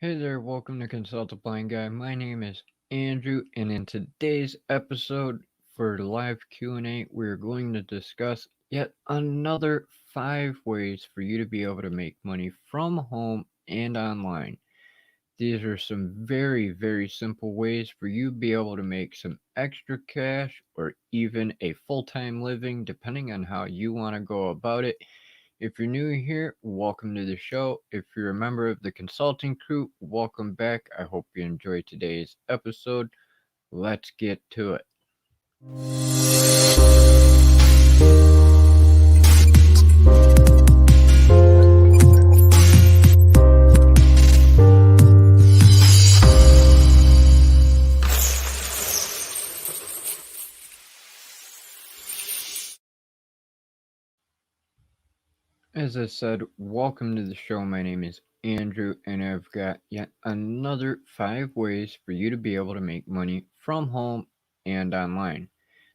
Hey there, welcome to Consult a Blind Guy. My name is Andrew, and in today's episode for live Q&A, we're going to discuss yet another 5 ways for you to be able to make money from home and online. These are some very, very simple ways for you to be able to make some extra cash or even a full-time living, depending on how you want to go about it. If you're new here, welcome to the show. If you're a member of the consulting crew, welcome back. I hope you enjoyed today's episode. Let's get to it. As I said, welcome to the show. My name is Andrew, and I've got yet another 5 ways for you to be able to make money from home and online.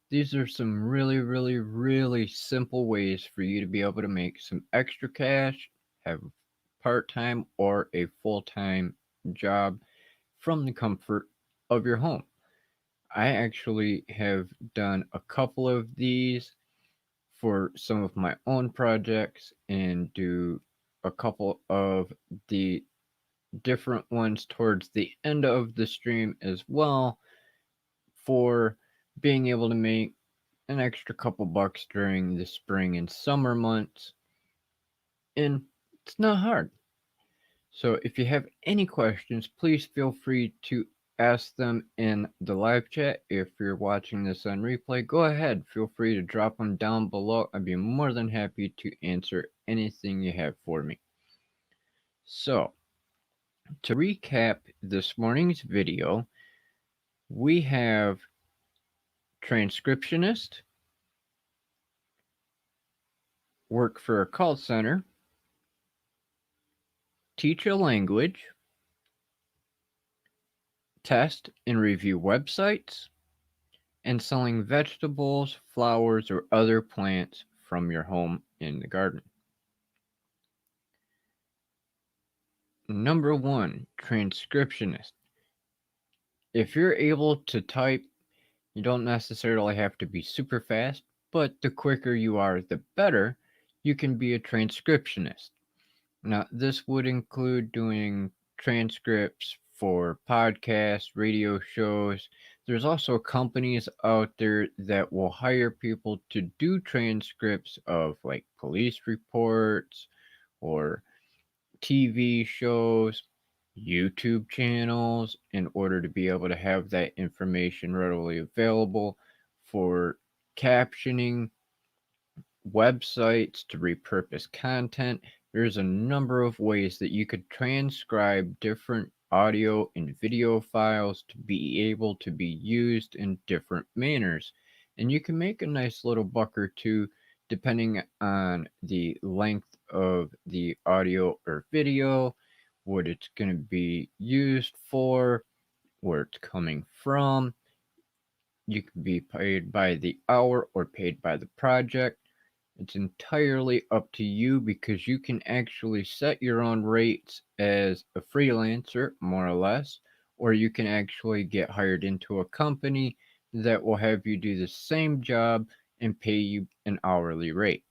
These are some really, really, really simple ways for you to be able to make some extra cash, have part-time or a full-time job from the comfort of your home. I actually have done a couple of these for some of my own projects and do a couple of the different ones towards the end of the stream as well for being able to make an extra couple bucks during the spring and summer months. And it's not hard. So if you have any questions, please feel free to ask them in the live chat. If you're watching this on replay, go ahead. Feel free to drop them down below. I'd be more than happy to answer anything you have for me. So, to recap this morning's video, we have transcriptionist, work for a call center, teach a language, test and review websites, and selling vegetables, flowers, or other plants from your home in the garden. Number 1, transcriptionist. If you're able to type, you don't necessarily have to be super fast, but the quicker you are, the better. You can be a transcriptionist. Now, this would include doing transcripts for podcasts, radio shows. There's also companies out there that will hire people to do transcripts of like police reports or TV shows, YouTube channels, in order to be able to have that information readily available for captioning, websites to repurpose content. There's a number of ways that you could transcribe different audio and video files to be able to be used in different manners. And you can make a nice little buck or two depending on the length of the audio or video, what it's going to be used for, where it's coming from. You can be paid by the hour or paid by the project. It's entirely up to you because you can actually set your own rates as a freelancer, more or less, or you can actually get hired into a company that will have you do the same job and pay you an hourly rate.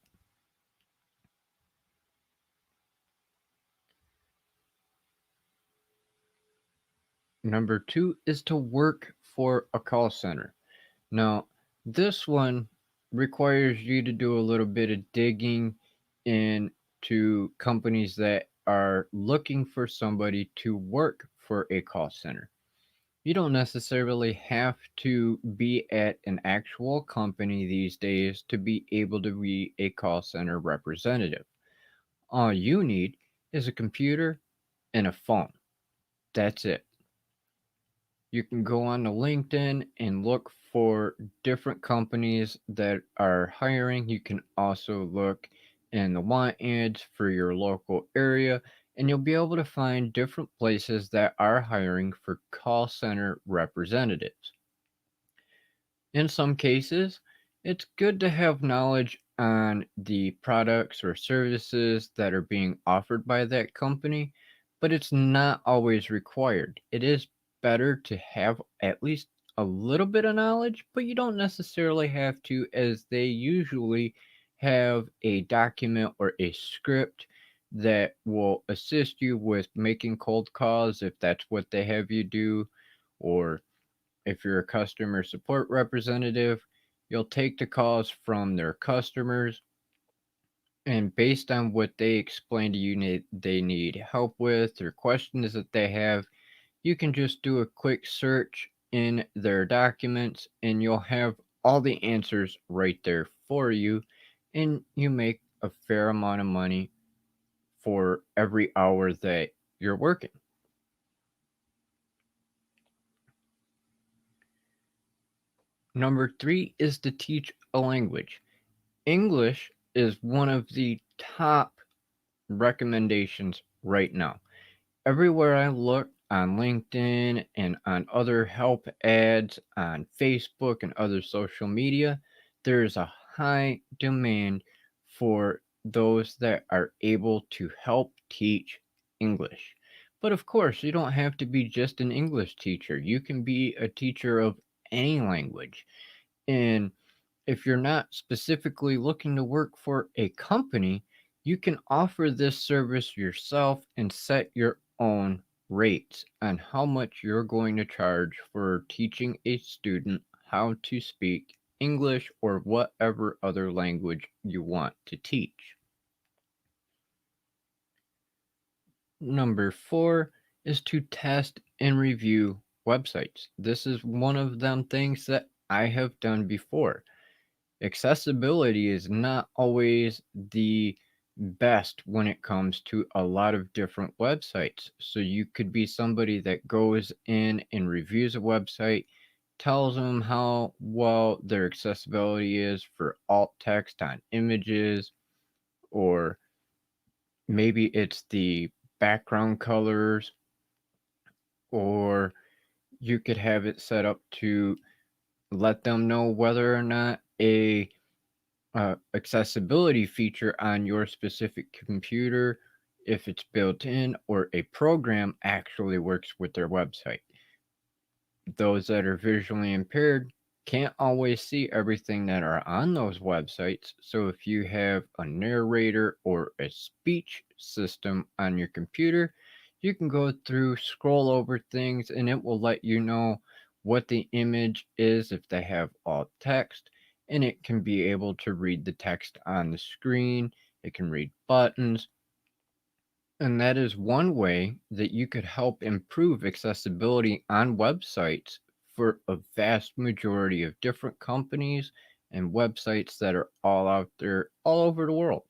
Number 2 is to work for a call center. Now, this one requires you to do a little bit of digging into companies that are looking for somebody to work for a call center. You don't necessarily have to be at an actual company these days to be able to be a call center representative. All you need is a computer and a phone. That's it. You can go on to LinkedIn and look for different companies that are hiring. You can also look in the want ads for your local area, and you'll be able to find different places that are hiring for call center representatives. In some cases, it's good to have knowledge on the products or services that are being offered by that company, but it's not always required. It is better to have at least a little bit of knowledge, but you don't necessarily have to, as they usually have a document or a script that will assist you with making cold calls if that's what they have you do, or if you're a customer support representative, you'll take the calls from their customers, and based on what they explain to you they need help with or questions that they have, you can just do a quick search in their documents and you'll have all the answers right there for you, and you make a fair amount of money for every hour that you're working. Number 3 is to teach a language. English is one of the top recommendations right now. Everywhere I look on LinkedIn and on other help ads on Facebook and other social media, there's a high demand for those that are able to help teach English. But of course, you don't have to be just an English teacher. You can be a teacher of any language. And if you're not specifically looking to work for a company, you can offer this service yourself and set your own rates on how much you're going to charge for teaching a student how to speak English or whatever other language you want to teach. Number 4 is to test and review websites. This is one of them things that I have done before. Accessibility is not always the best when it comes to a lot of different websites. So you could be somebody that goes in and reviews a website, tells them how well their accessibility is for alt text on images, or maybe it's the background colors, or you could have it set up to let them know whether or not a accessibility feature on your specific computer, if it's built in, or a program actually works with their website. Those that are visually impaired can't always see everything that are on those websites. So if you have a narrator or a speech system on your computer, you can go through, scroll over things, and it will let you know what the image is if they have alt text, and it can be able to read the text on the screen. It can read buttons, and that is one way that you could help improve accessibility on websites for a vast majority of different companies and websites that are all out there all over the world.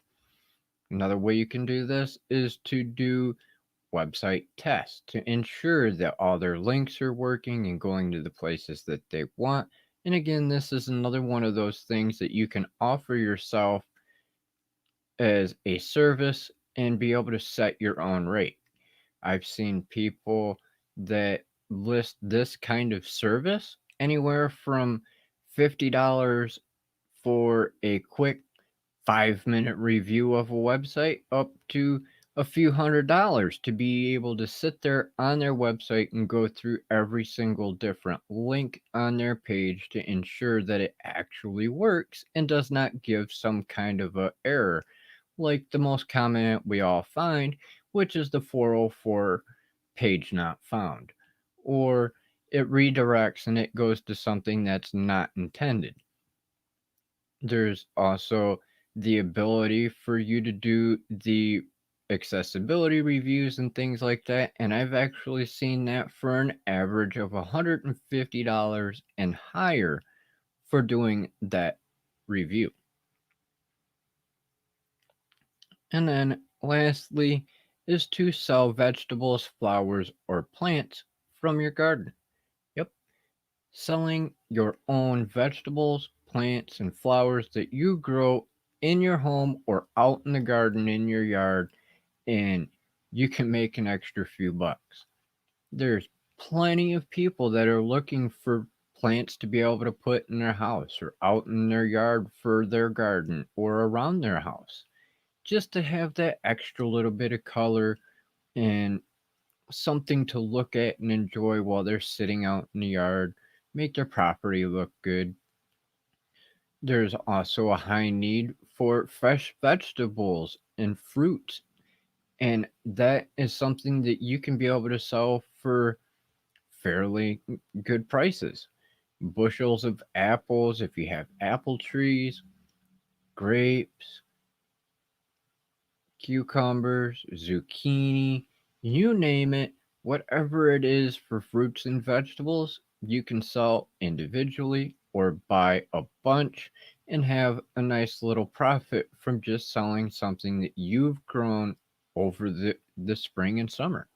Another way you can do this is to do website tests to ensure that all their links are working and going to the places that they want. And again, this is another one of those things that you can offer yourself as a service and be able to set your own rate. I've seen people that list this kind of service anywhere from $50 for a quick 5-minute review of a website up to a few $100s to be able to sit there on their website and go through every single different link on their page to ensure that it actually works and does not give some kind of a error, like the most common we all find, which is the 404 page not found, or it redirects and it goes to something that's not intended. There's also the ability for you to do the accessibility reviews and things like that, and I've actually seen that for an average of $150 and higher for doing that review. And then lastly is to sell vegetables, flowers, or plants from your garden. Yep, selling your own vegetables, plants, and flowers that you grow in your home or out in the garden in your yard, and you can make an extra few bucks. There's plenty of people that are looking for plants to be able to put in their house or out in their yard for their garden or around their house, just to have that extra little bit of color and something to look at and enjoy while they're sitting out in the yard, make their property look good. There's also a high need for fresh vegetables and fruits, and that is something that you can be able to sell for fairly good prices. Bushels of apples, if you have apple trees, grapes, cucumbers, zucchini, you name it, whatever it is for fruits and vegetables, you can sell individually or buy a bunch and have a nice little profit from just selling something that you've grown over the spring and summer.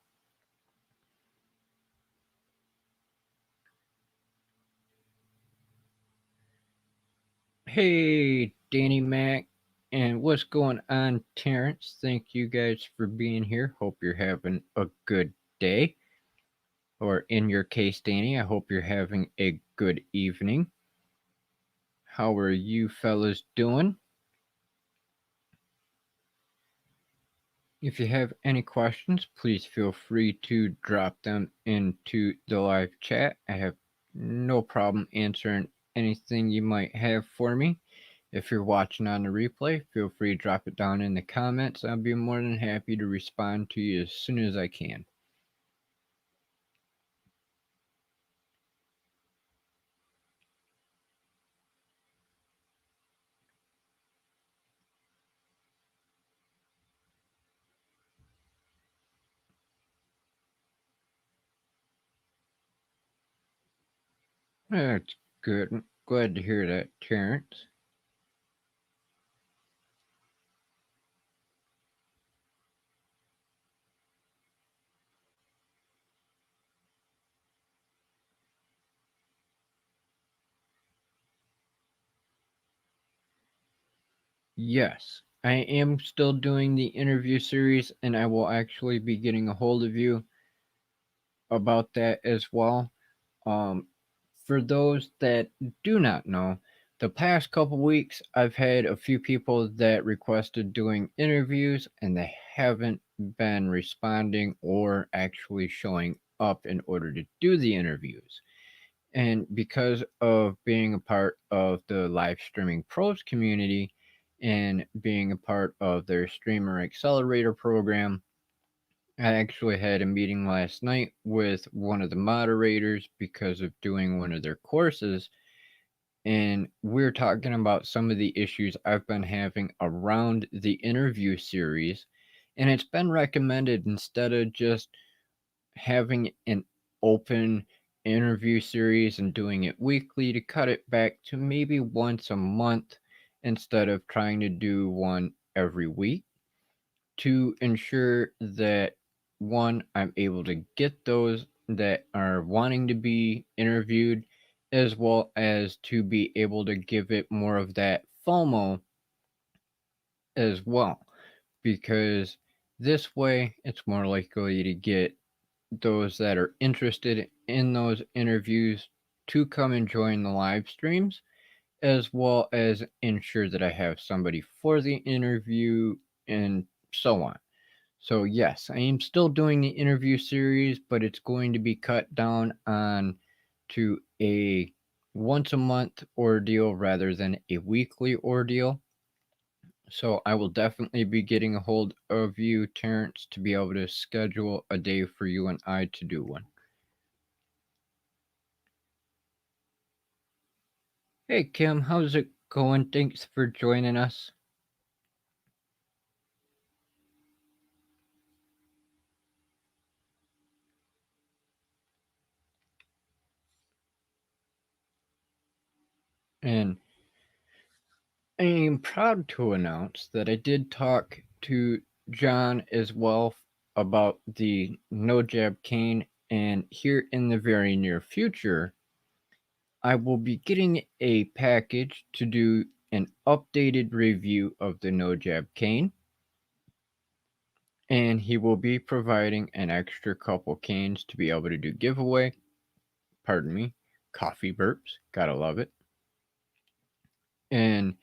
Hey, Danny Mac, and what's going on, Terrence? Thank you guys for being here. Hope you're having a good day. Or in your case, Danny, I hope you're having a good evening. How are you fellas doing? If you have any questions, please feel free to drop them into the live chat. I have no problem answering anything you might have for me. If you're watching on the replay, feel free to drop it down in the comments. I'll be more than happy to respond to you as soon as I can. That's good. Glad to hear that, Terrence. Yes, I am still doing the interview series, and I will actually be getting a hold of you about that as well. Um, for those that do not know, the past couple weeks I've had a few people that requested doing interviews, and they haven't been responding or actually showing up in order to do the interviews. And because of being a part of the live streaming pros community and being a part of their streamer accelerator program, I actually had a meeting last night with one of the moderators because of doing one of their courses. And we're talking about some of the issues I've been having around the interview series. And it's been recommended, instead of just having an open interview series and doing it weekly, to cut it back to maybe once a month instead of trying to do one every week, to ensure that, one, I'm able to get those that are wanting to be interviewed, as well as to be able to give it more of that FOMO as well, because this way it's more likely to get those that are interested in those interviews to come and join the live streams, as well as ensure that I have somebody for the interview and so on. So, yes, I am still doing the interview series, but it's going to be cut down on to a once a month ordeal rather than a weekly ordeal. So I will definitely be getting a hold of you, Terrence, to be able to schedule a day for you and I to do one. Hey, Kim, how's it going? Thanks for joining us. And I am proud to announce that I did talk to John as well about the no jab cane, and here in the very near future, I will be getting a package to do an updated review of the no jab cane, and he will be providing an extra couple canes to be able to do giveaway. Pardon me, coffee burps, gotta love it. And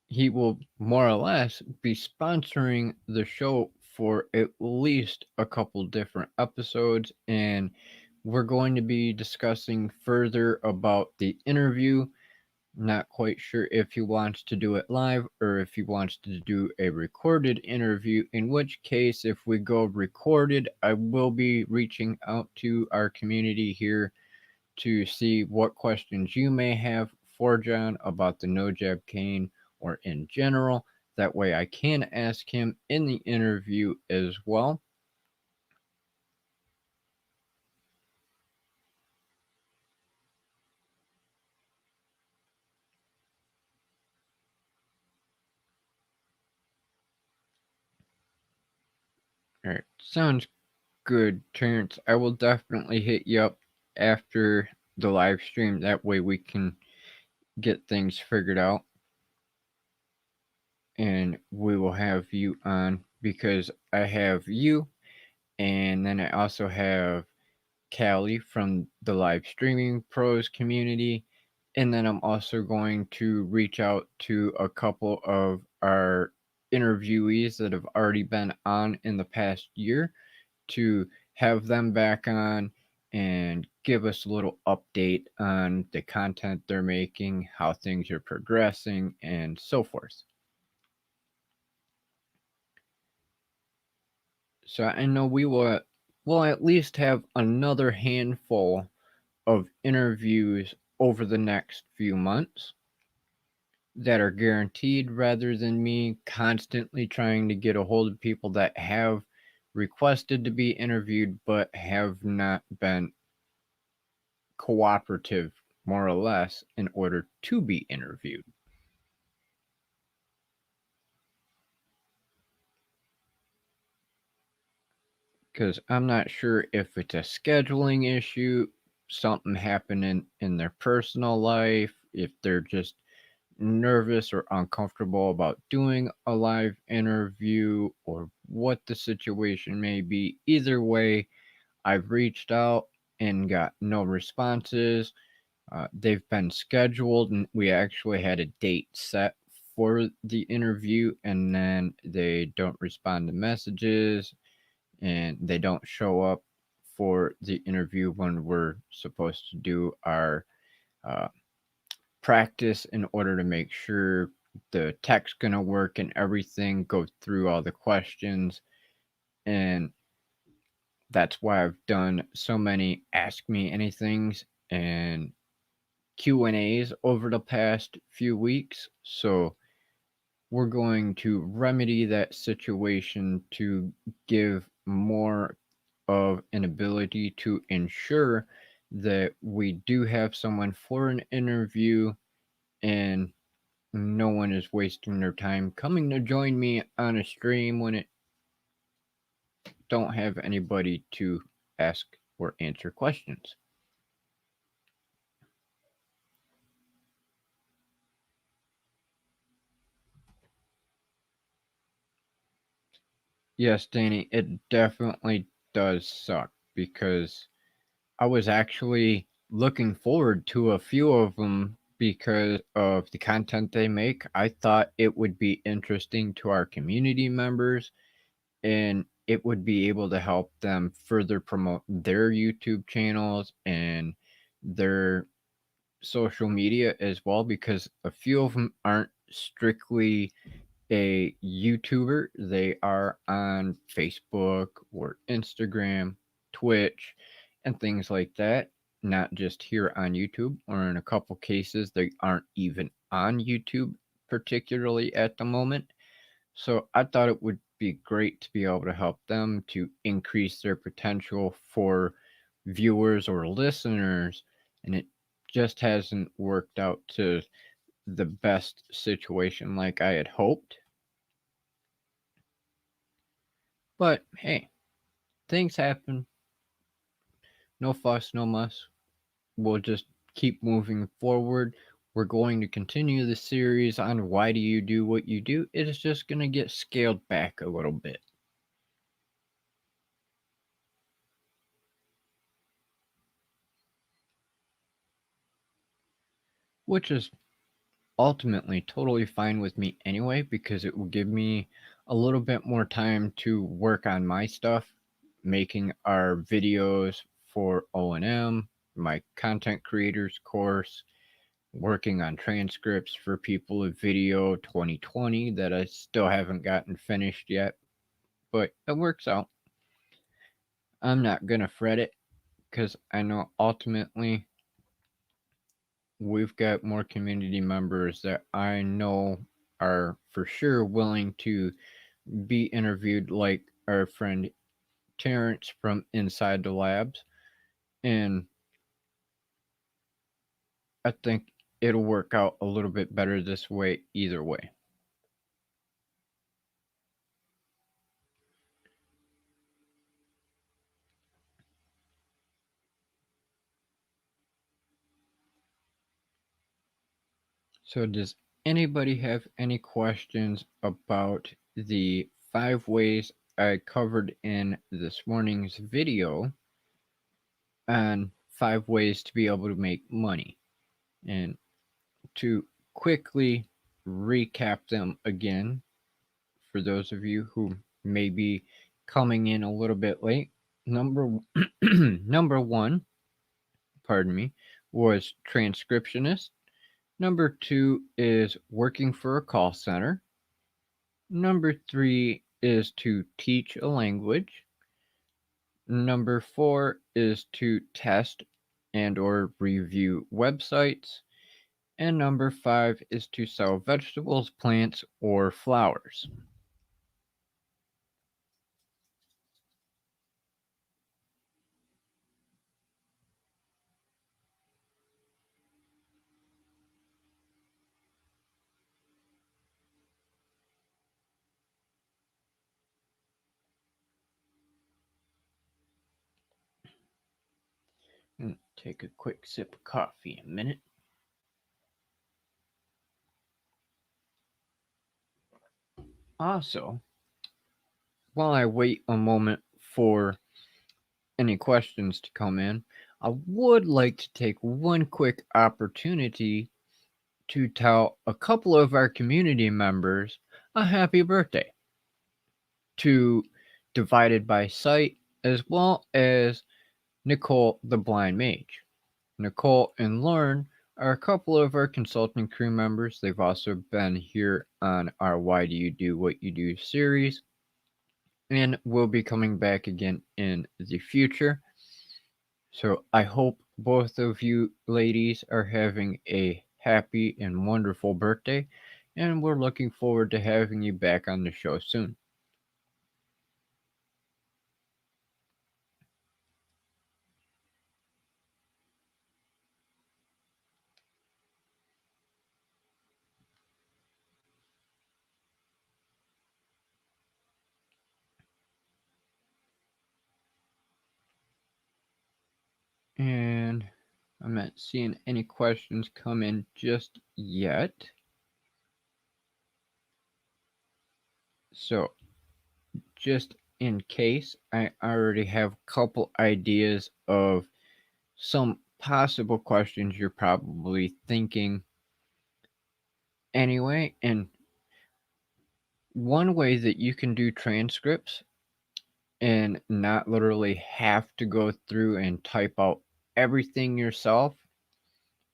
he will more or less be sponsoring the show for at least a couple different episodes, and we're going to be discussing further about the interview. Not quite sure if he wants to do it live or if he wants to do a recorded interview, in which case, if we go recorded, I will be reaching out to our community here to see what questions you may have for John about the no jab cane or in general. That way I can ask him in the interview as well. All right, sounds good, Terrence. I will definitely hit you up after the live stream. That way we can get things figured out and we will have you on, because I have you and then I also have Callie from the Live Streaming Pros community. And then I'm also going to reach out to a couple of our interviewees that have already been on in the past year to have them back on and give us a little update on the content they're making, how things are progressing, and so forth. So I know will at least have another handful of interviews over the next few months that are guaranteed, rather than me constantly trying to get a hold of people that have requested to be interviewed but have not been cooperative, more or less, in order to be interviewed. Because I'm not sure if it's a scheduling issue, something happening in their personal life, if they're just nervous or uncomfortable about doing a live interview, or what the situation may be. Either way, I've reached out and got no responses. They've been scheduled, and we actually had a date set for the interview, and then they don't respond to messages and they don't show up for the interview when we're supposed to do our uh, practice in order to make sure the tech's going to work and everything, go through all the questions. And that's why I've done so many ask me anythings and Q&As over the past few weeks. So we're going to remedy that situation to give more of an ability to ensure that we do have someone for an interview and no one is wasting their time coming to join me on a stream when it don't have anybody to ask or answer questions. Yes, Danny, it definitely does suck, because I was actually looking forward to a few of them because of the content they make. I thought it would be interesting to our community members and it would be able to help them further promote their YouTube channels and their social media as well, because a few of them aren't strictly a YouTuber. They are on Facebook or Instagram, Twitch, and things like that. Not just here on YouTube, or in a couple cases, they aren't even on YouTube, particularly at the moment. So I thought it would be great to be able to help them to increase their potential for viewers or listeners, and it just hasn't worked out to the best situation like I had hoped. But hey, things happen. No fuss, no muss. We'll just keep moving forward. We're going to continue the series on why do you do what you do. It is just going to get scaled back a little bit. Which is ultimately totally fine with me anyway, because it will give me a little bit more time to work on my stuff, making our videos for O&M, my content creators course, working on transcripts for People of Video 2020 that I still haven't gotten finished yet, but it works out. I'm not going to fret it because I know ultimately we've got more community members that I know are for sure willing to be interviewed, like our friend Terrence from Inside the Labs. And I think it'll work out a little bit better this way, either way. So, does anybody have any questions about the 5 ways I covered in this morning's video on 5 ways to be able to make money? And to quickly recap them again, for those of you who may be coming in a little bit late, number number 1, pardon me, was transcriptionist. Number 2 is working for a call center. Number 3 is to teach a language. Number 4 is to test and or review websites. And number 5 is to sell vegetables, plants, or flowers. Take a quick sip of coffee in a minute. Also, while I wait a moment for any questions to come in, I would like to take one quick opportunity to tell a couple of our community members a happy birthday, to Divided by Sight, as well as Nicole the Blind Mage. Nicole and Lauren are a couple of our consulting crew members. They've also been here on our Why Do You Do What You Do series, and will be coming back again in the future. So I hope both of you ladies are having a happy and wonderful birthday, and we're looking forward to having you back on the show soon. And I'm not seeing any questions come in just yet. So, just in case, I already have a couple ideas of some possible questions you're probably thinking anyway. And one way that you can do transcripts and not literally have to go through and type out everything yourself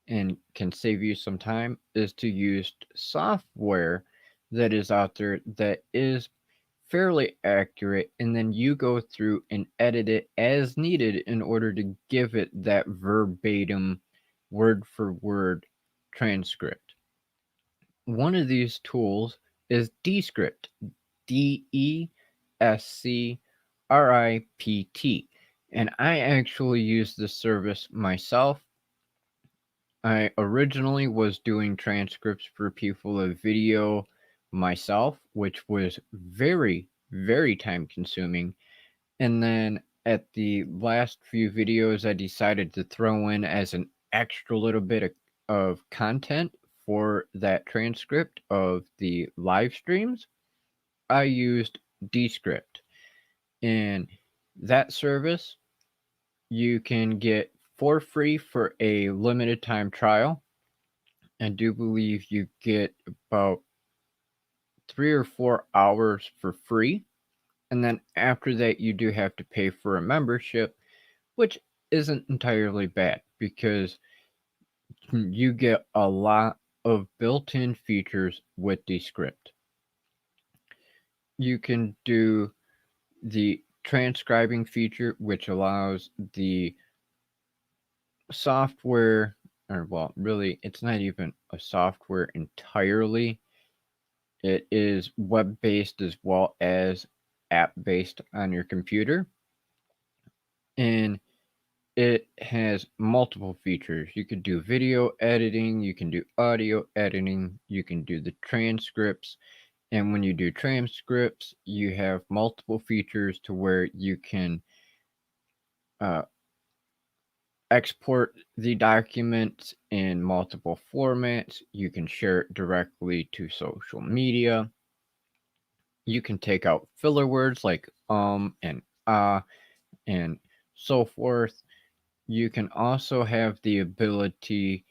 and can save you some time is to use software that is out there that is fairly accurate, and then you go through and edit it as needed in order to give it that verbatim, word for word transcript. One of these tools is Descript, DESCRIPT, and I actually use this service myself. I originally was doing transcripts for People of Video myself, which was very, very time consuming. And then at the last few videos, I decided to throw in as an extra little bit of content for that transcript of the live streams. I used Descript. And that service you can get for free for a limited time trial. I do believe you get about 3 or 4 hours for free. And then after that, you do have to pay for a membership, which isn't entirely bad because you get a lot of built-in features with Descript. You can do the transcribing feature, which allows the software, or well, really, it's not even a software entirely. It is web-based as well as app-based on your computer. And it has multiple features. You could do video editing, you can do audio editing, you can do the transcripts. And when you do transcripts, you have multiple features to where you can uh, export the documents in multiple formats. You can share it directly to social media. You can take out filler words like and and so forth. You can also have the ability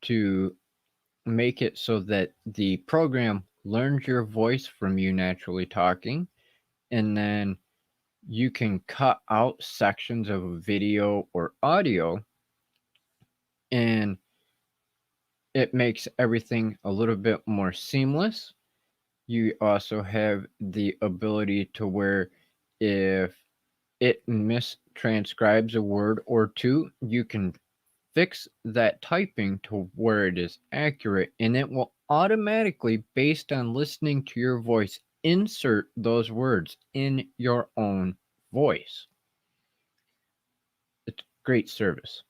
to make it so that the program learns your voice from you naturally talking, and then you can cut out sections of a video or audio, and it makes everything a little bit more seamless. You also have the ability to where if it mistranscribes a word or two, you can fix that typing to where it is accurate, and it will automatically, based on listening to your voice, insert those words in your own voice. It's great service.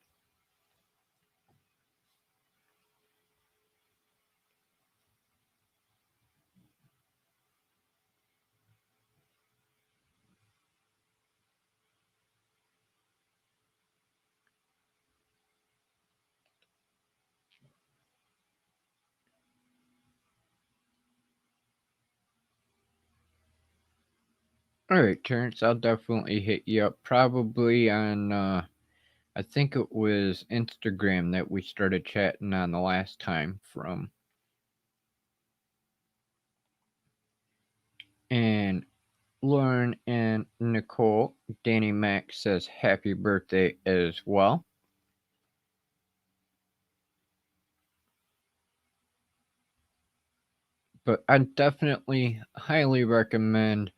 All right, Terrence, I'll definitely hit you up probably on I think it was Instagram that we started chatting on the last time from. And Lauren and Nicole, Danny Mac says happy birthday as well. But I definitely highly recommend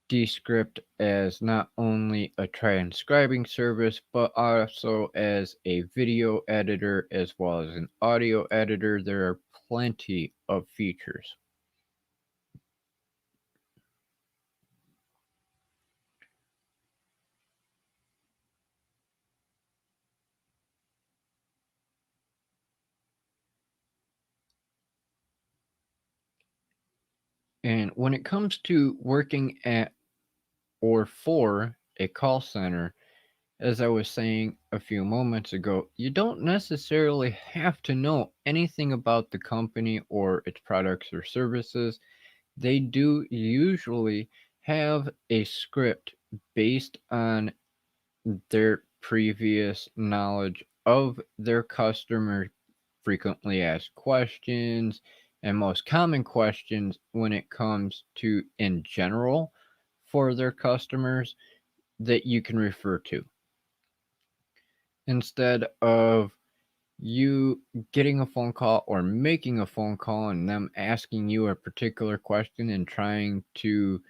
Descript as not only a transcribing service, but also as a video editor as well as an audio editor. There are plenty of features. And when it comes to working at or for a call center, as I was saying a few moments ago, you don't necessarily have to know anything about the company or its products or services. They do usually have a script based on their previous knowledge of their customer frequently asked questions and most common questions when it comes to in general for their customers that you can refer to instead of you getting a phone call or making a phone call and them asking you a particular question and trying to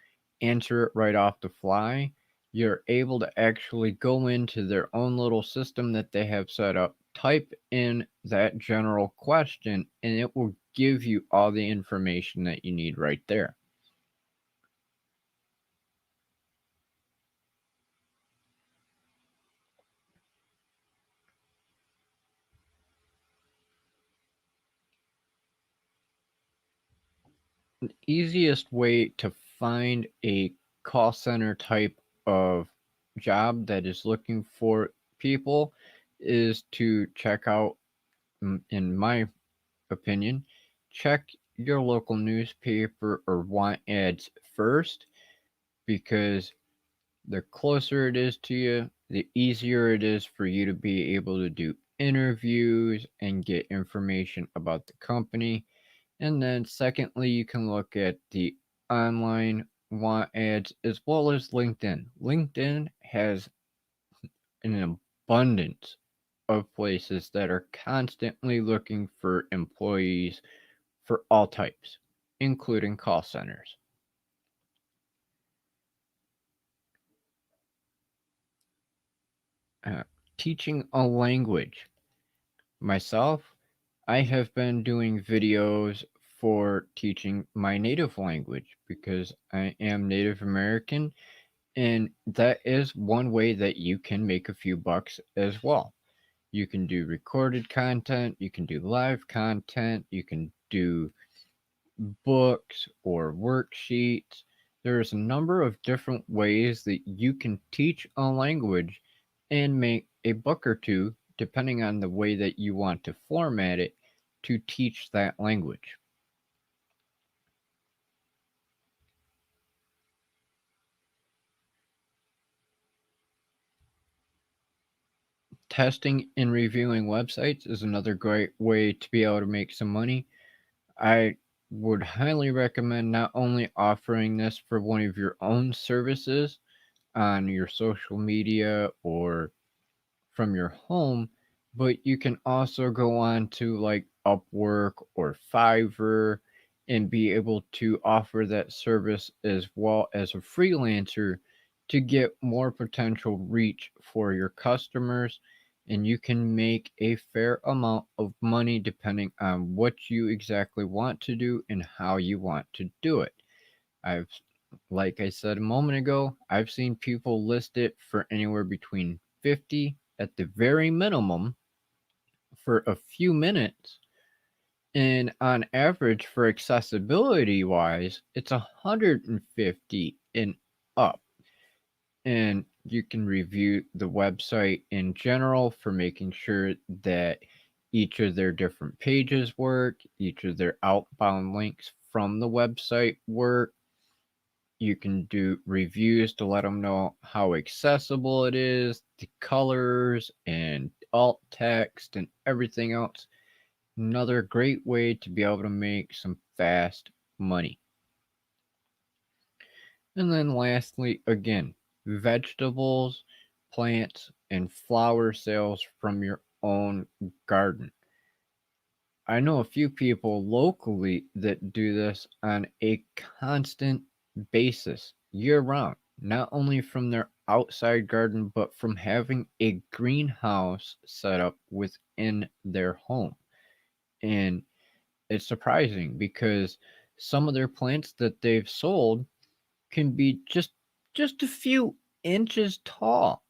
answer it right off the fly. You're able to actually go into their own little system that they have set up, type in that general question, and it will give you all the information that you need right there. The easiest way to find a call center type of job that is looking for people is to check out, in my opinion, check your local newspaper or want ads first, because the closer it is to you, the easier it is for you to be able to do interviews and get information about the company. And then secondly, you can look at the online want ads as well as LinkedIn. LinkedIn has an abundance of places that are constantly looking for employees for all types, including call centers. Uh, Teaching a language. Myself, I have been doing videos for teaching my native language because I am Native American, and that is one way that you can make a few bucks as well. You can do recorded content, you can do live content, you can do books or worksheets. There's a number of different ways that you can teach a language and make a book or two, depending on the way that you want to format it to teach that language. Testing and reviewing websites is another great way to be able to make some money. I would highly recommend not only offering this for one of your own services on your social media or from your home, but you can also go on to like Upwork or Fiverr and be able to offer that service as well as a freelancer to get more potential reach for your customers. And you can make a fair amount of money depending on what you exactly want to do and how you want to do it. I've, like I said a moment ago, I've seen people list it for anywhere between 50 at the very minimum for a few minutes. And on average, for accessibility wise, it's 150 and up. And you can review the website in general for making sure that each of their different pages work, each of their outbound links from the website work. You can do reviews to let them know how accessible it is, the colors and alt text and everything else. Another great way to be able to make some fast money. And then lastly, again, vegetables, plants, and flower sales from your own garden. I know a few people locally that do this on a constant basis year round, not only from their outside garden, but from having a greenhouse set up within their home. And it's surprising because some of their plants that they've sold can be just a few inches tall,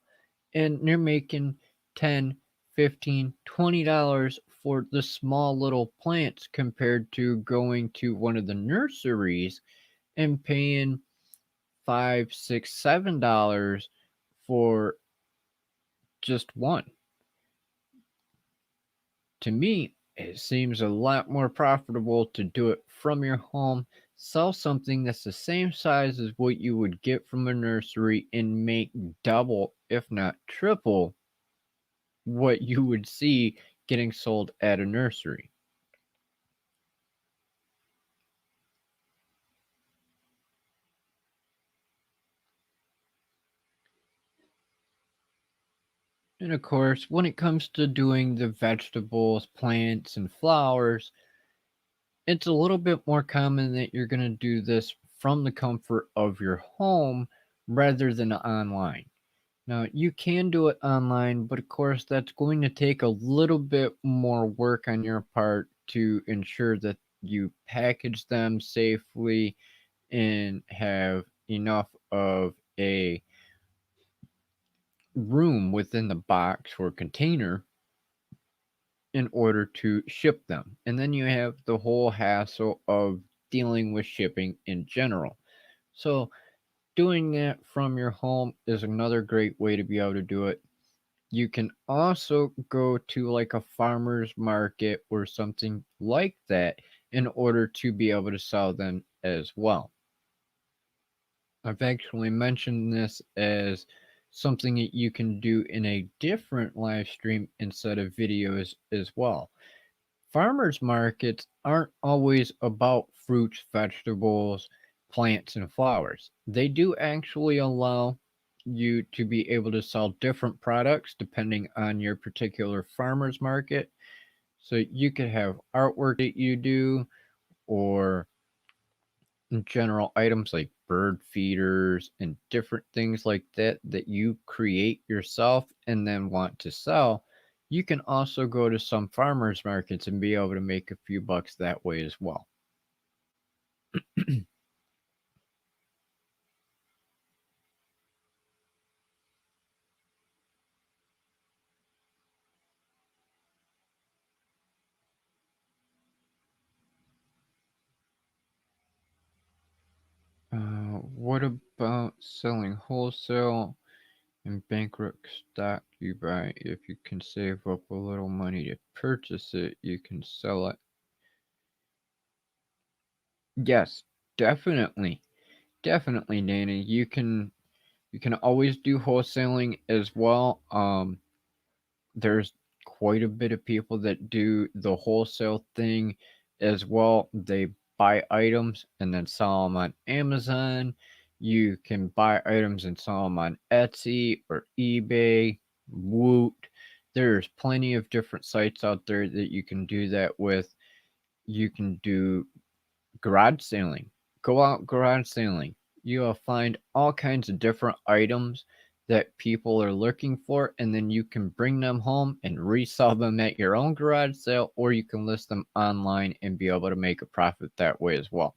and they're making 10, 15, $20 for the small little plants compared to going to one of the nurseries and paying 5, 6, $7 for just one. To me, it seems a lot more profitable to do it from your home, sell something that's the same size as what you would get from a nursery, and make double, if not triple, what you would see getting sold at a nursery. And of course, when it comes to doing the vegetables, plants, and flowers, it's a little bit more common that you're going to do this from the comfort of your home rather than online. Now, you can do it online, but of course, that's going to take a little bit more work on your part to ensure that you package them safely and have enough of a room within the box or container in order to ship them. And then you have the whole hassle of dealing with shipping in general. So, doing that from your home is another great way to be able to do it. You can also go to like a farmer's market or something like that in order to be able to sell them as well. I've actually mentioned this as something that you can do in a different live stream instead of videos as well. Farmers markets aren't always about fruits, vegetables, plants, and flowers. They do actually allow you to be able to sell different products depending on your particular farmer's market. So you could have artwork that you do, or general items like bird feeders and different things like that that you create yourself and then want to sell. You can also go to some farmers markets and be able to make a few bucks that way as well. What about selling wholesale and bankrupt stock you buy? If you can save up a little money to purchase it, you can sell it. Yes, definitely. Definitely, Danny. You can always do wholesaling as well. There's quite a bit of people that do the wholesale thing as well. They buy items and then sell them on Amazon. You can buy items and sell them on Etsy or eBay, Woot. There's plenty of different sites out there that you can do that with. You can do garage sailing. Go out garage sailing. You'll find all kinds of different items that people are looking for, and then you can bring them home and resell them at your own garage sale, or you can list them online and be able to make a profit that way as well.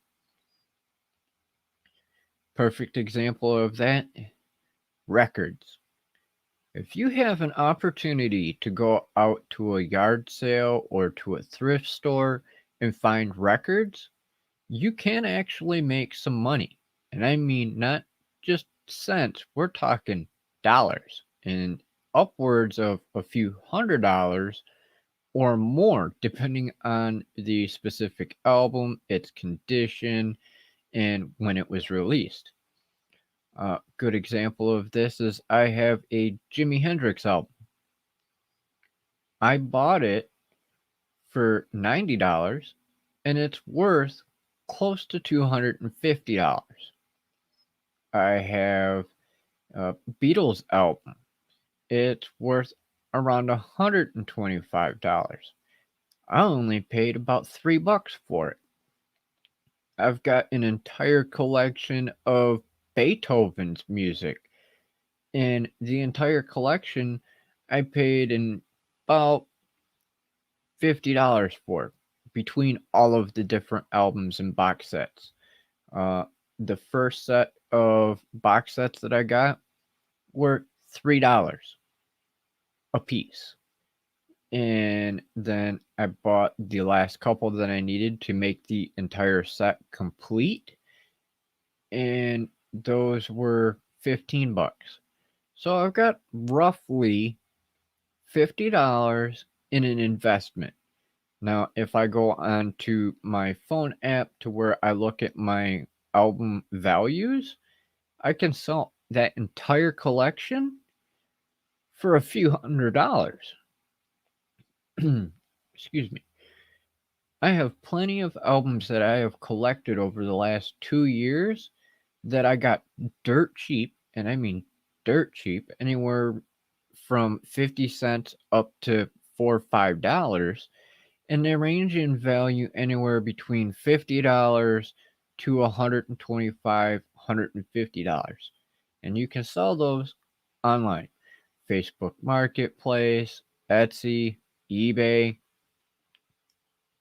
Perfect example of that, records. If you have an opportunity to go out to a yard sale or to a thrift store and find records, you can actually make some money. And I mean, not just cents, we're talking dollars and upwards of a few $100 or more, depending on the specific album, its condition, and when it was released. A good example of this is I have a Jimi Hendrix album. I bought it for $90 and it's worth close to $250. I have a Beatles album. It's worth around $125. I only paid about $3 for it. I've got an entire collection of Beethoven's music. And the entire collection I paid in about $50 for between all of the different albums and box sets. Uh, the first set of box sets that I got were $3 a piece. And then I bought the last couple that I needed to make the entire set complete. And those were $15. So I've got roughly $50 in an investment. Now, if I go on to my phone app to where I look at my album values, I can sell that entire collection for a few $100s. Excuse me. I have plenty of albums that I have collected over the last 2 years that I got dirt cheap, and I mean dirt cheap, anywhere from 50 cents up to $4 or $5, and they range in value anywhere between $50 to $125, $150. And you can sell those online. Facebook Marketplace, Etsy, eBay,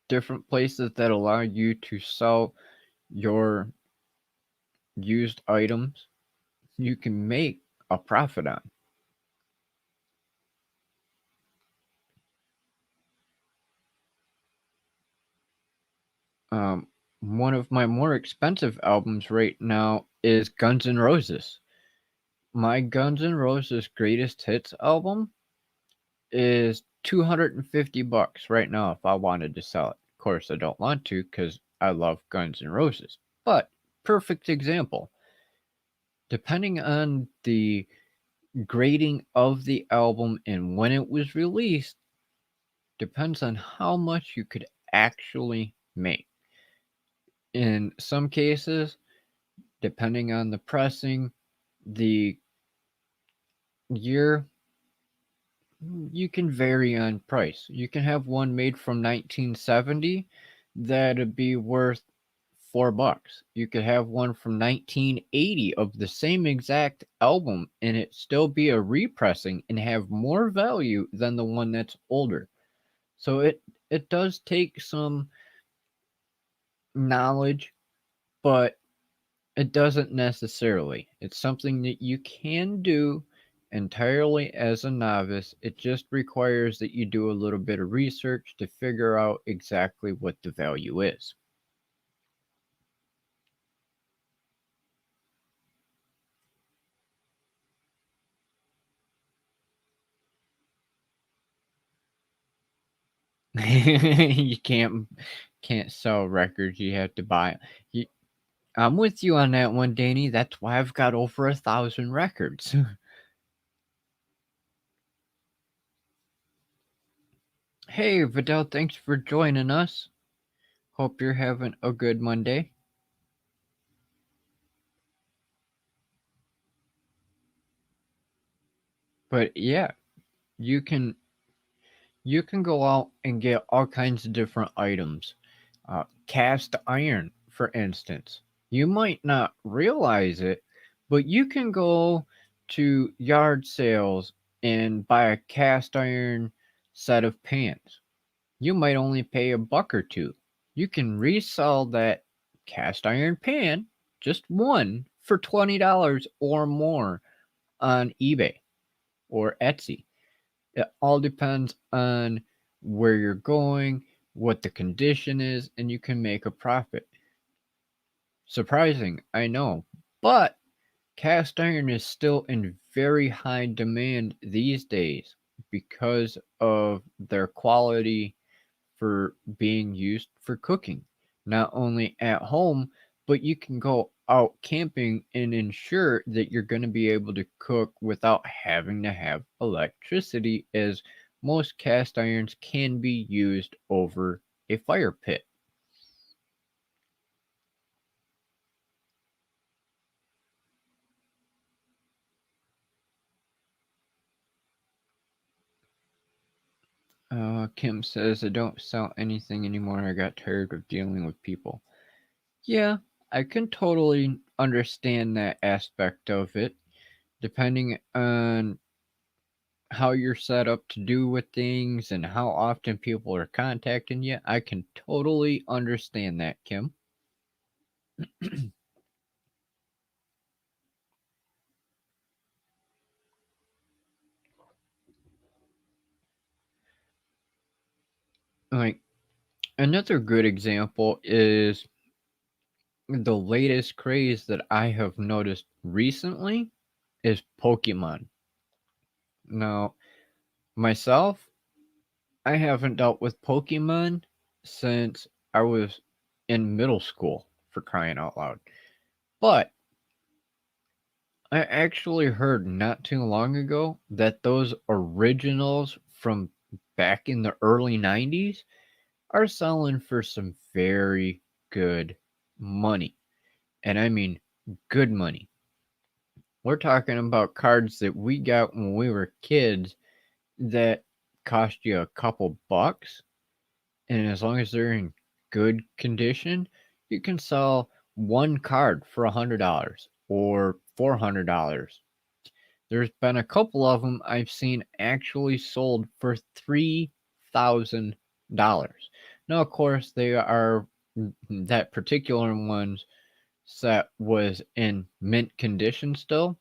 different places that allow you to sell your used items. You can make a profit on. Um, One of my more expensive albums right now is Guns N' Roses. My Guns N' Roses Greatest Hits album is $250 right now if I wanted to sell it. Of course, I don't want to because I love Guns N' Roses. But, perfect example. Depending on the grading of the album and when it was released, depends on how much you could actually make. In some cases, depending on the pressing, the year, you can vary on price. You can have one made from 1970 that'd be worth $4. You could have one from 1980 of the same exact album and it still be a repressing and have more value than the one that's older. So it does take some knowledge, but it doesn't necessarily. It's something that you can do entirely as a novice. It just requires that you do a little bit of research to figure out exactly what the value is. You can't sell records. You have to buy. You, I'm with you on that one, Danny. That's why I've got over 1,000 records. Hey, Vidal, thanks for joining us. Hope you're having a good Monday. But yeah, you can you can go out and get all kinds of different items. Cast iron, for instance. You might not realize it, but you can go to yard sales and buy a cast iron set of pans. You might only pay $1 or $2. You can resell that cast iron pan, just one, for $20 or more on eBay or Etsy. It all depends on where you're going, what the condition is, and you can make a profit. Surprising, I know, but cast iron is still in very high demand these days because of their quality for being used for cooking, not only at home, but you can go out camping and ensure that you're going to be able to cook without having to have electricity, as most cast irons can be used over a fire pit. Kim says, I don't sell anything anymore. I got tired of dealing with people. Yeah, I can totally understand that aspect of it, depending on how you're set up to do with things and how often people are contacting you. I can totally understand that, Kim. Like, another good example is the latest craze that I have noticed recently is Pokemon. Now, myself, I haven't dealt with Pokemon since I was in middle school, for crying out loud. But I actually heard not too long ago that those originals from back in the early 90s are selling for some very good money. And I mean good money. We're talking about cards that we got when we were kids that cost you a couple bucks. And as long as they're in good condition, you can sell one card for $100 or $400. There's been a couple of them I've seen actually sold for $3,000. Now, of course, they are that particular one's set was in mint condition still.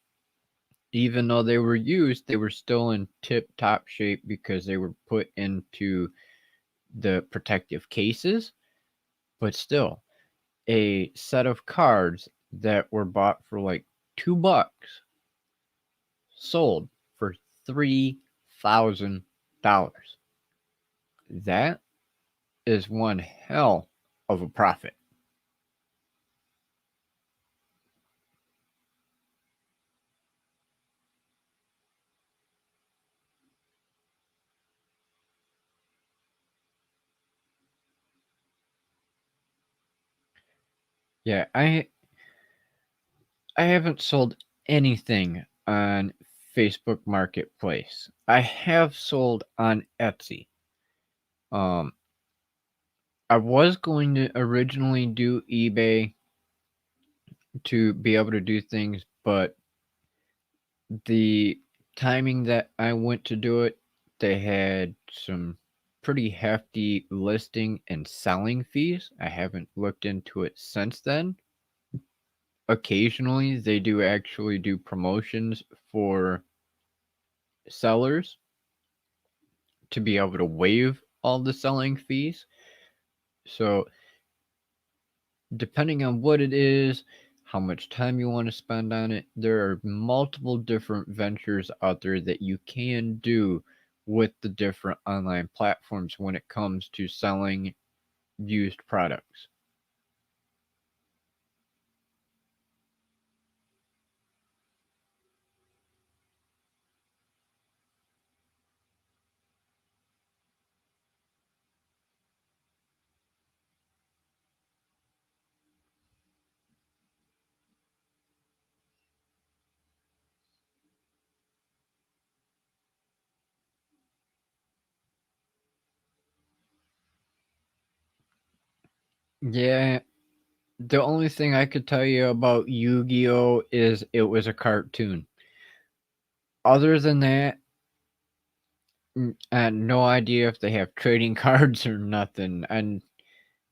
Even though they were used, they were still in tip top shape because they were put into the protective cases. But still, a set of cards that were bought for like $2 sold for $3,000. That is one hell of a profit. Yeah, I haven't sold anything on Facebook Marketplace. I have sold on Etsy. Um, I was going to originally do eBay to be able to do things, but the timing that I went to do it, they had some pretty hefty listing and selling fees. I haven't looked into it since then. Occasionally, they do actually do promotions for sellers to be able to waive all the selling fees. So, depending on what it is, how much time you want to spend on it, there are multiple different ventures out there that you can do with the different online platforms when it comes to selling used products. Yeah, the only thing I could tell you about Yu Gi Oh! Is it was a cartoon. Other than that, I had no idea if they have trading cards or nothing. I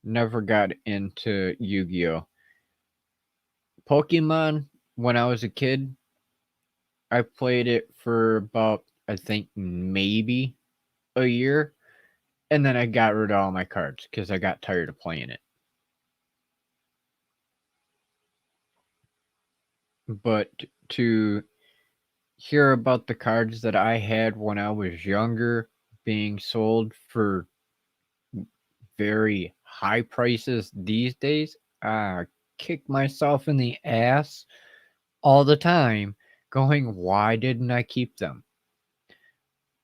never got into Yu Gi Oh! Pokemon, when I was a kid, I played it for about, I think, maybe a year. And then I got rid of all my cards because I got tired of playing it. But to hear about the cards that I had when I was younger being sold for very high prices these days, I kick myself in the ass all the time going, why didn't I keep them?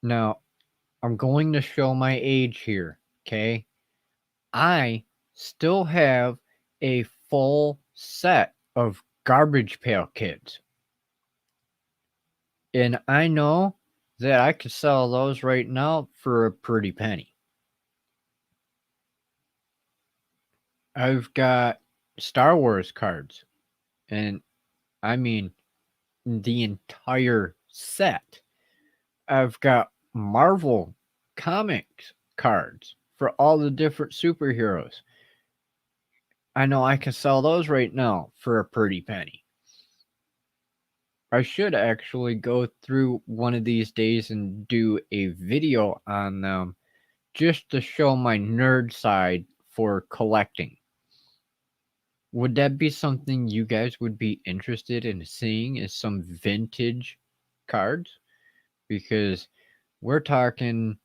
Now, I'm going to show my age here, okay? I still have a full set of Garbage Pail Kids. And I know that I could sell those right now for a pretty penny. I've got Star Wars cards, and I mean the entire set. I've got Marvel Comics cards for all the different superheroes. I know I can sell those right now for a pretty penny. I should actually go through one of these days and do a video on them just to show my nerd side for collecting. Would that be something you guys would be interested in seeing, is some vintage cards? Because we're talking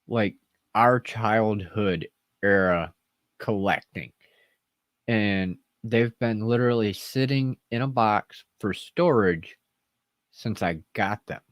like our childhood era collecting. And they've been literally sitting in a box for storage since I got them.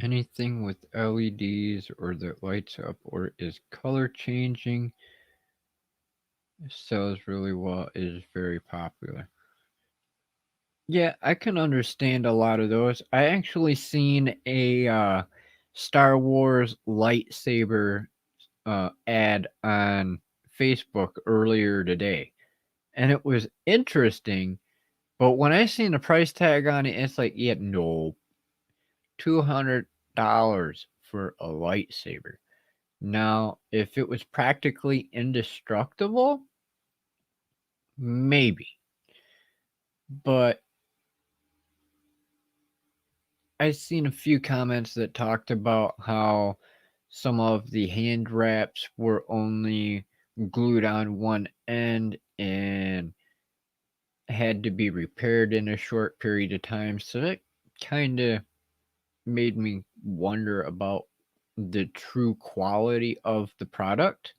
Anything with LEDs or that lights up or is color changing sells really well, is very popular. Yeah, I can understand a lot of those. I actually seen a Star Wars lightsaber ad on Facebook earlier today, and it was interesting. But when I seen the price tag on it, it's like, yeah, no, $200 for a lightsaber. Now, if it was practically indestructible, maybe. But I've seen a few comments that talked about how some of the hand wraps were only glued on one end and had to be repaired in a short period of time. So that kind of made me wonder about the true quality of the product.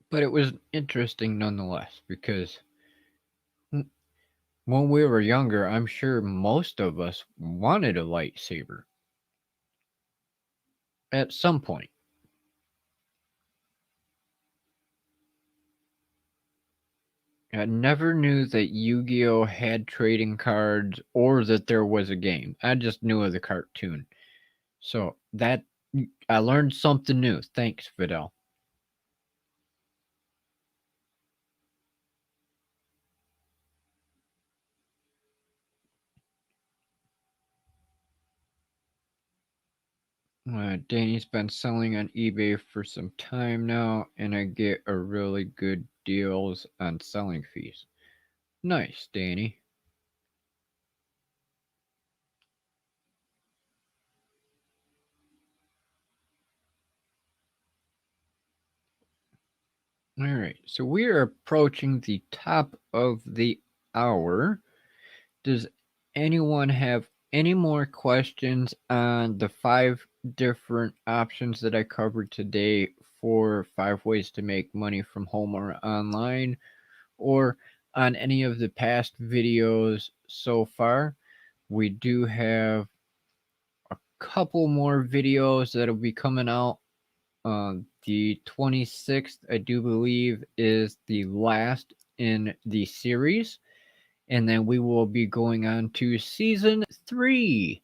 But it was interesting nonetheless because when we were younger, I'm sure most of us wanted a lightsaber at some point. I never knew that Yu-Gi-Oh had trading cards or that there was a game. I just knew of the cartoon. So that I learned something new. Thanks, Fidel. Danny's been selling on eBay for some time now, and I get a really good deals on selling fees. Nice, Danny. All right, so we are approaching the top of the hour. Does anyone have any more questions on the 5 different options that I covered today for 5 ways to make money from home or online, or on any of the past videos so far? We do have a couple more videos that'll be coming out. The 26th, I do believe, is the last in the series. And then we will be going on to season 3.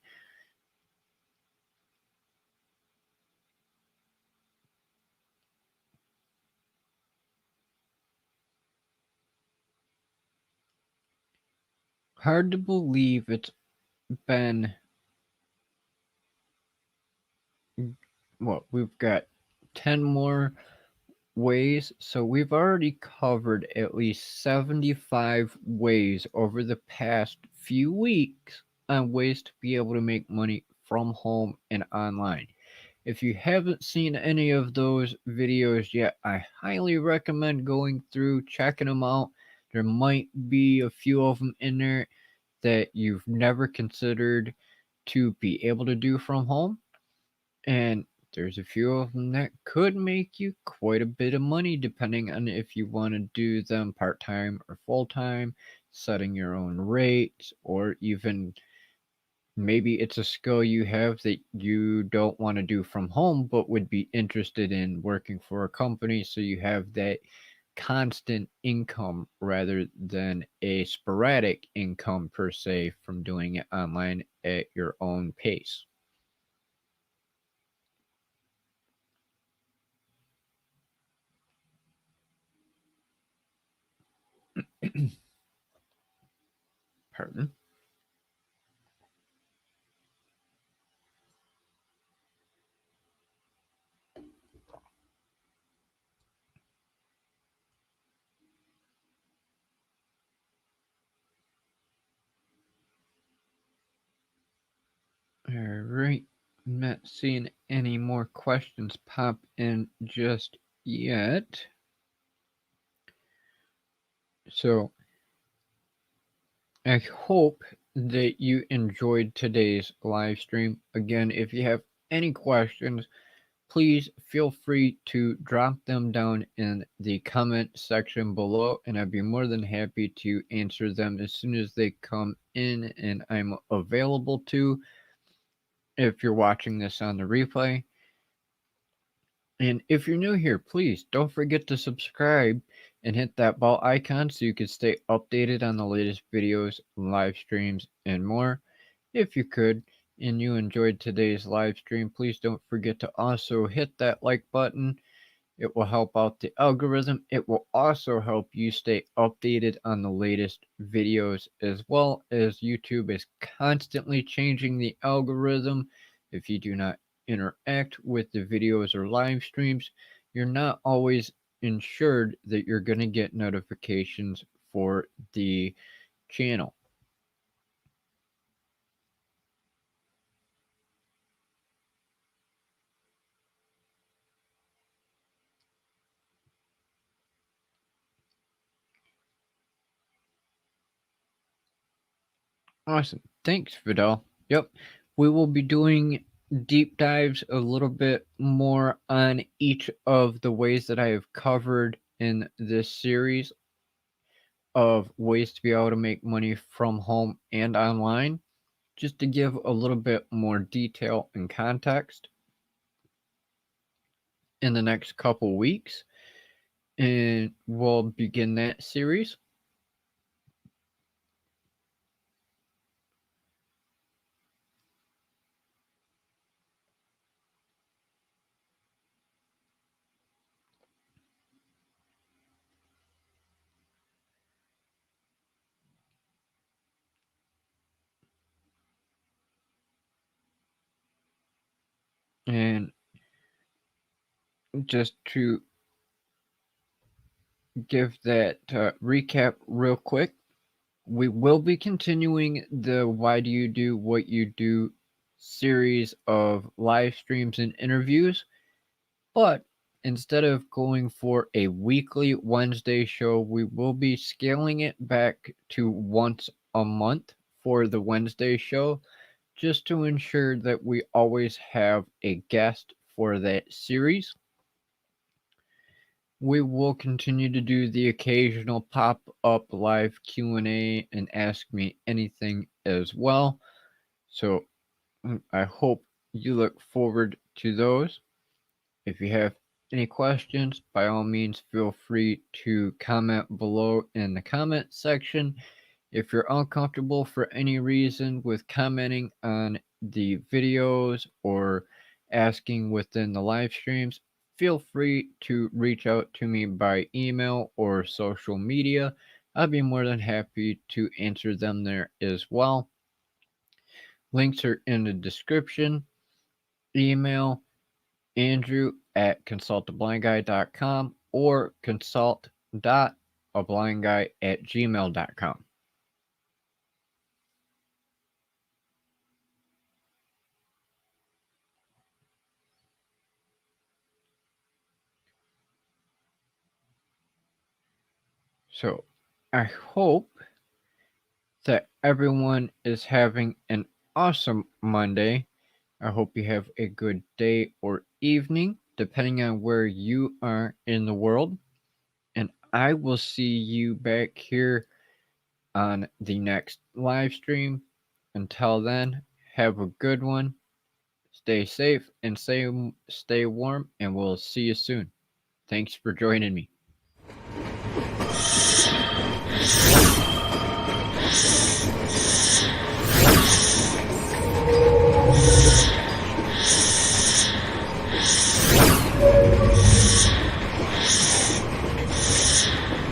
Hard to believe it's been what we've got 10 more ways, so we've already covered at least 75 ways over the past few weeks on ways to be able to make money from home and online. If you haven't seen any of those videos yet, I highly recommend going through, checking them out. There might be a few of them in there that you've never considered to be able to do from home. And there's a few of them that could make you quite a bit of money depending on if you want to do them part time or full time, setting your own rates, or even maybe it's a skill you have that you don't want to do from home but would be interested in working for a company, so you have that constant income rather than a sporadic income per se from doing it online at your own pace. Pardon. All right. I'm not seeing any more questions pop in just yet. So I hope that you enjoyed today's live stream. Again, if you have any questions, please feel free to drop them down in the comment section below, and I'd be more than happy to answer them as soon as they come in and I'm available to. If you're watching this on the replay, and if you're new here, please don't forget to subscribe and hit that bell icon so you can stay updated on the latest videos, live streams, and more. If you could, and you enjoyed today's live stream, please don't forget to also hit that like button. It will help out the algorithm. It will also help you stay updated on the latest videos, as well as YouTube is constantly changing the algorithm. If you do not interact with the videos or live streams, you're not always ensured that you're going to get notifications for the channel. Awesome. Thanks, Vidal. Yep. We will be doing deep dives a little bit more on each of the ways that I have covered in this series of ways to be able to make money from home and online, just to give a little bit more detail and context in the next couple weeks. And we'll begin that series. And just to give that recap real quick, we will be continuing the Why Do You Do What You Do series of live streams and interviews, but instead of going for a weekly Wednesday show, we will be scaling it back to once a month for the Wednesday show, just to ensure that we always have a guest for that series. We will continue to do the occasional pop-up live Q&A and ask me anything as well. So I hope you look forward to those. If you have any questions, by all means, feel free to comment below in the comment section. If you're uncomfortable for any reason with commenting on the videos or asking within the live streams, feel free to reach out to me by email or social media. I'll be more than happy to answer them there as well. Links are in the description. Email andrew@consultablindguy.com or consult.ablindguy@gmail.com. So I hope that everyone is having an awesome Monday. I hope you have a good day or evening, depending on where you are in the world. And I will see you back here on the next live stream. Until then, have a good one. Stay safe and stay warm, and we'll see you soon. Thanks for joining me.